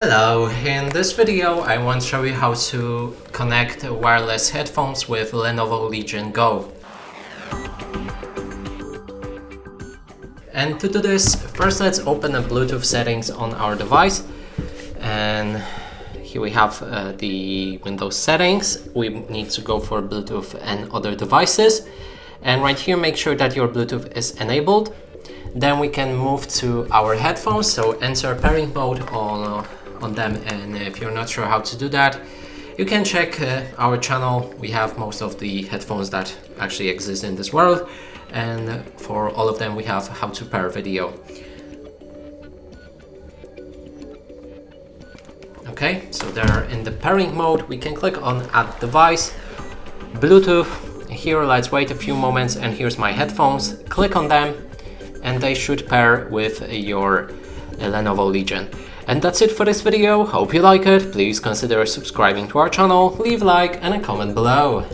Hello, in this video I want to show you how to connect wireless headphones with Lenovo Legion Go. And to do this, first let's open the Bluetooth settings on our device. And here we have the Windows settings. We need to go for Bluetooth and other devices. And right here, make sure that your Bluetooth is enabled. Then we can move to our headphones, so enter pairing mode on them. And if you're not sure how to do that, you can check our channel. We have most of the headphones that actually exist in this world, and for all of them we have how to pair video. Okay, so they're in the pairing mode. We can click on add device, Bluetooth. Here, let's wait a few moments, and here's my headphones. Click on them and they should pair with your Lenovo Legion. And that's it for this video. Hope you like it. Please consider subscribing to our channel, leave a like and a comment below.